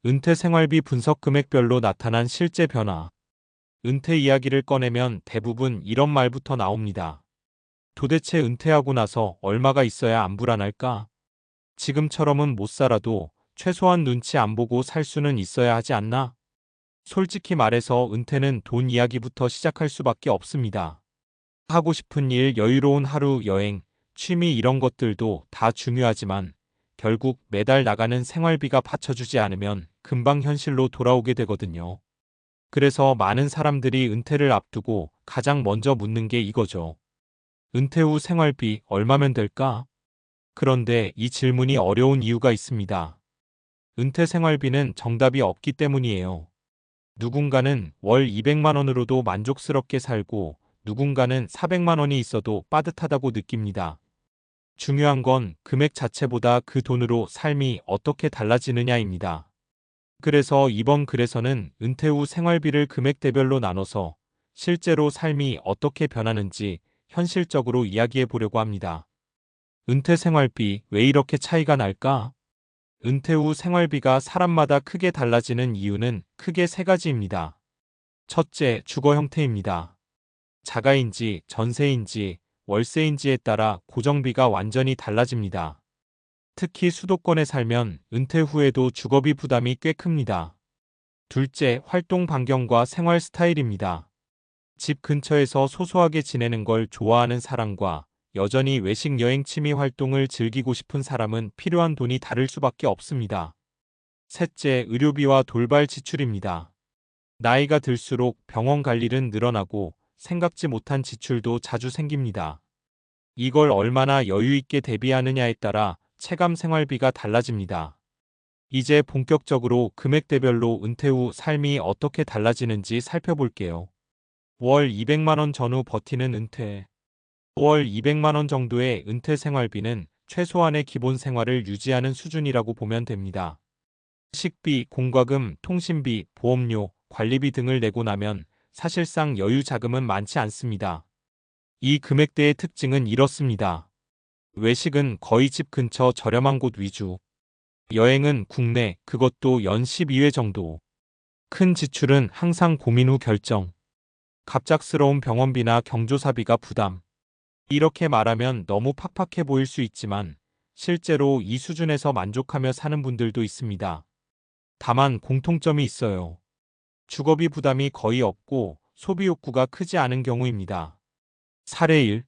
은퇴 생활비 분석 금액별로 나타난 실제 변화. 은퇴 이야기를 꺼내면 대부분 이런 말부터 나옵니다. 도대체 은퇴하고 나서 얼마가 있어야 안 불안할까? 지금처럼은 못 살아도 최소한 눈치 안 보고 살 수는 있어야 하지 않나? 솔직히 말해서 은퇴는 돈 이야기부터 시작할 수밖에 없습니다. 하고 싶은 일, 여유로운 하루, 여행, 취미 이런 것들도 다 중요하지만 결국 매달 나가는 생활비가 받쳐주지 않으면 금방 현실로 돌아오게 되거든요. 그래서 많은 사람들이 은퇴를 앞두고 가장 먼저 묻는 게 이거죠. 은퇴 후 생활비 얼마면 될까? 그런데 이 질문이 어려운 이유가 있습니다. 은퇴 생활비는 정답이 없기 때문이에요. 누군가는 월 200만 원으로도 만족스럽게 살고 누군가는 400만 원이 있어도 빠듯하다고 느낍니다. 중요한 건 금액 자체보다 그 돈으로 삶이 어떻게 달라지느냐입니다. 그래서 이번 글에서는 은퇴 후 생활비를 금액대별로 나눠서 실제로 삶이 어떻게 변하는지 현실적으로 이야기해 보려고 합니다. 은퇴 생활비 왜 이렇게 차이가 날까? 은퇴 후 생활비가 사람마다 크게 달라지는 이유는 크게 세 가지입니다. 첫째, 주거 형태입니다. 자가인지, 전세인지, 월세인지에 따라 고정비가 완전히 달라집니다. 특히 수도권에 살면 은퇴 후에도 주거비 부담이 꽤 큽니다. 둘째, 활동 반경과 생활 스타일입니다. 집 근처에서 소소하게 지내는 걸 좋아하는 사람과 여전히 외식 여행 취미 활동을 즐기고 싶은 사람은 필요한 돈이 다를 수밖에 없습니다. 셋째, 의료비와 돌발 지출입니다. 나이가 들수록 병원 갈 일은 늘어나고 생각지 못한 지출도 자주 생깁니다. 이걸 얼마나 여유 있게 대비하느냐에 따라 체감 생활비가 달라집니다. 이제 본격적으로 금액대별로 은퇴 후 삶이 어떻게 달라지는지 살펴볼게요. 월 200만 원 전후 버티는 은퇴. 월 200만 원 정도의 은퇴 생활비는 최소한의 기본 생활을 유지하는 수준이라고 보면 됩니다. 식비, 공과금, 통신비, 보험료, 관리비 등을 내고 나면 사실상 여유 자금은 많지 않습니다. 이 금액대의 특징은 이렇습니다. 외식은 거의 집 근처 저렴한 곳 위주. 여행은 국내, 그것도 연 12회 정도. 큰 지출은 항상 고민 후 결정. 갑작스러운 병원비나 경조사비가 부담. 이렇게 말하면 너무 팍팍해 보일 수 있지만 실제로 이 수준에서 만족하며 사는 분들도 있습니다. 다만 공통점이 있어요. 주거비 부담이 거의 없고 소비 욕구가 크지 않은 경우입니다. 사례 1.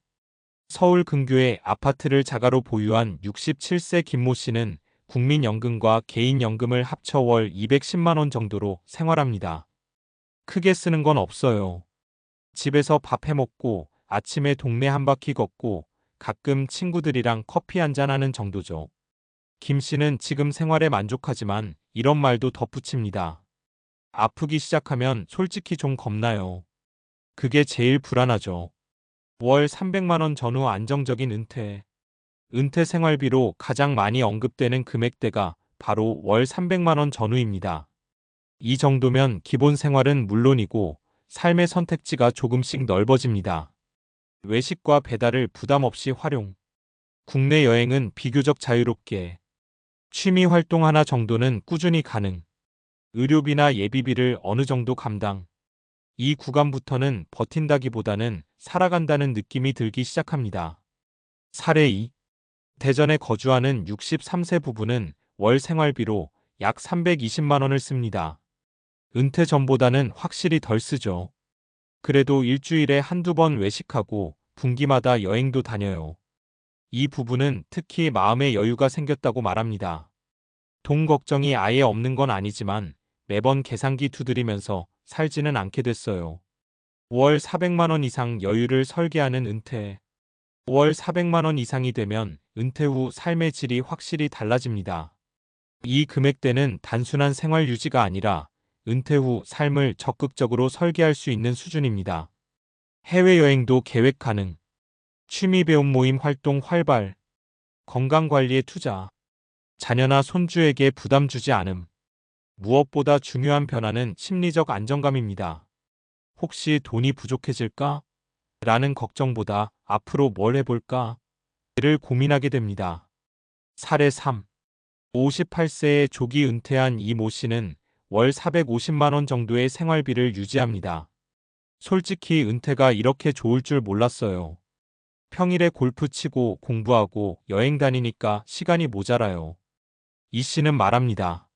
서울 근교에 아파트를 자가로 보유한 67세 김모 씨는 국민연금과 개인연금을 합쳐 월 210만 원 정도로 생활합니다. 크게 쓰는 건 없어요. 집에서 밥 해먹고 아침에 동네 한 바퀴 걷고 가끔 친구들이랑 커피 한잔 하는 정도죠. 김 씨는 지금 생활에 만족하지만 이런 말도 덧붙입니다. 아프기 시작하면 솔직히 좀 겁나요. 그게 제일 불안하죠. 월 300만 원 전후 안정적인 은퇴. 은퇴 생활비로 가장 많이 언급되는 금액대가 바로 월 300만 원 전후입니다. 이 정도면 기본 생활은 물론이고 삶의 선택지가 조금씩 넓어집니다. 외식과 배달을 부담 없이 활용. 국내 여행은 비교적 자유롭게. 취미 활동 하나 정도는 꾸준히 가능. 의료비나 예비비를 어느 정도 감당. 이 구간부터는 버틴다기보다는 살아간다는 느낌이 들기 시작합니다. 사례 2. 대전에 거주하는 63세 부부는 월 생활비로 약 320만 원을 씁니다. 은퇴 전보다는 확실히 덜 쓰죠. 그래도 일주일에 한두 번 외식하고 분기마다 여행도 다녀요. 이 부부는 특히 마음의 여유가 생겼다고 말합니다. 돈 걱정이 아예 없는 건 아니지만 매번 계산기 두드리면서 살지는 않게 됐어요. 월 400만 원 이상 여유를 설계하는 은퇴. 월 400만 원 이상이 되면 은퇴 후 삶의 질이 확실히 달라집니다. 이 금액대는 단순한 생활 유지가 아니라 은퇴 후 삶을 적극적으로 설계할 수 있는 수준입니다. 해외여행도 계획 가능. 취미 배움 모임 활동 활발. 건강관리에 투자. 자녀나 손주에게 부담 주지 않음. 무엇보다 중요한 변화는 심리적 안정감입니다. 혹시 돈이 부족해질까? 라는 걱정보다 앞으로 뭘 해볼까? 를 고민하게 됩니다. 사례 3. 58세에 조기 은퇴한 이 모 씨는 월 450만 원 정도의 생활비를 유지합니다. 솔직히 은퇴가 이렇게 좋을 줄 몰랐어요. 평일에 골프 치고 공부하고 여행 다니니까 시간이 모자라요. 이 씨는 말합니다.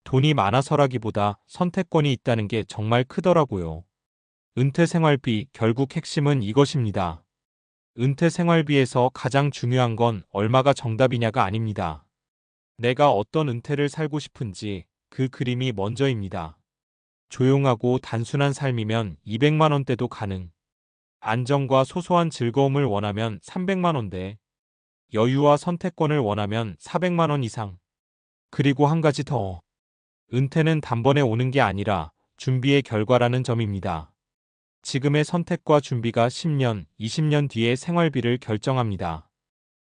돈이 많아서라기보다 선택권이 있다는 게 정말 크더라고요. 은퇴 생활비, 결국 핵심은 이것입니다. 은퇴 생활비에서 가장 중요한 건 얼마가 정답이냐가 아닙니다. 내가 어떤 은퇴를 살고 싶은지 그 그림이 먼저입니다. 조용하고 단순한 삶이면 200만 원대도 가능. 안정과 소소한 즐거움을 원하면 300만 원대. 여유와 선택권을 원하면 400만 원 이상. 그리고 한 가지 더. 은퇴는 단번에 오는 게 아니라 준비의 결과라는 점입니다. 지금의 선택과 준비가 10년, 20년 뒤의 생활비를 결정합니다.